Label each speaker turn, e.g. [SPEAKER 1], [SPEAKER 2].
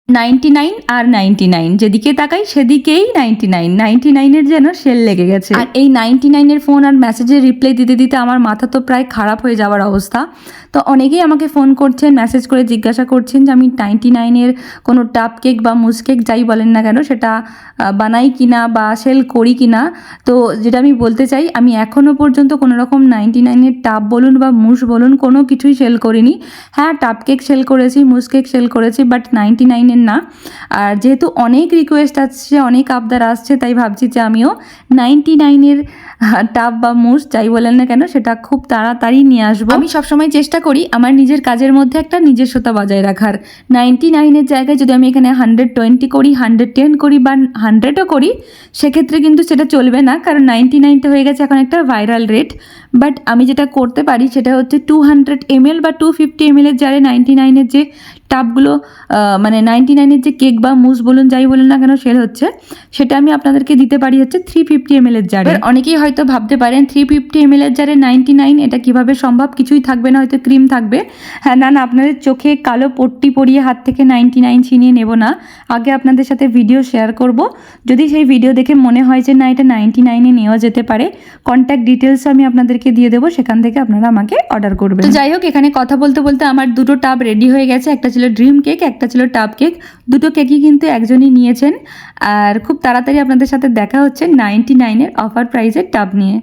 [SPEAKER 1] 99 আর 99, যেদিকে তাকাই সেদিকেই 99 যেন সেল লেগে গেছে। আর এই 99 ফোন আর মেসেজের রিপ্লাই দিতে দিতে আমার মাথা তো প্রায় খারাপ হয়ে যাওয়ার অবস্থা। তো অনেকেই আমাকে ফোন করছেন, মেসেজ করে জিজ্ঞাসা করছেন যে আমি 99 কোনো টাপ কেক বা মুস কেক যাই বলেন না কেন সেটা বানাই কিনা বা সেল করি কিনা। তো যেটা আমি বলতে চাই, আমি এখনও পর্যন্ত কোনো রকম 99 টাপ বলুন বা মুস বলুন কোনো কিছুই সেল করিনি। হ্যাঁ, টাপ কেক সেল করেছি, মুস কেক সেল করেছি, বাট 99 না। আর যেহেতু অনেক রিকোয়েস্ট আসছে, অনেক আবদার আসছে, তাই ভাবছি যে আমিও 99 টাব বা মুস যাই বলেন না কেন সেটা খুব তাড়াতাড়ি নিয়ে আসবো। আমি সবসময় চেষ্টা করি আমার নিজের কাজের মধ্যে একটা নিজস্বতা বজায় রাখার। 99 জায়গায় যদি আমি এখানে 120 করি, 110 করি বা 100ও করি, সেক্ষেত্রে কিন্তু সেটা চলবে না, কারণ 99টা হয়ে গেছে এখন একটা ভাইরাল রেট। বাট আমি যেটা করতে পারি সেটা হচ্ছে 200 ml বা 250 ml জারে 99 যে টাবগুলো মানে 99 যে কেক বা মুস বলুন যাই বলুন না কেন সেল হচ্ছে, সেটা আমি আপনাদেরকে দিতে পারি হচ্ছে 350 ml জারে। অনেকেই হয়তো ভাবতে পারেন 350 ml জারে 99 এটা কিভাবে সম্ভব, কিছুই থাকবে না, হয়তো ক্রিম থাকবে। হ্যাঁ, না, আপনাদের চোখে কালো পট্টি পরিয়ে হাত থেকে 99 ছিনিয়ে নেব না। আগে আপনাদের সাথে ভিডিও শেয়ার করব, যদি সেই ভিডিও দেখে মনে হয় যে না এটা 99 নেওয়া যেতে পারে, কন্ট্যাক্ট ডিটেলস আমি আপনাদেরকে দিয়ে দেবো, সেখান থেকে আপনারা আমাকে অর্ডার করবেন। তো যাই হোক, এখানে কথা বলতে বলতে আমার দুটো টাব রেডি হয়ে গেছে। একটা ছিল ড্রিম কেক, একটা ছিল টাব কেক। দুটো কেকই কিন্তু একজনই নিয়েছেন। আর খুব তাড়াতাড়ি আপনাদের সাথে দেখা হচ্ছে 99 অফার প্রাইসের টাব নিয়ে।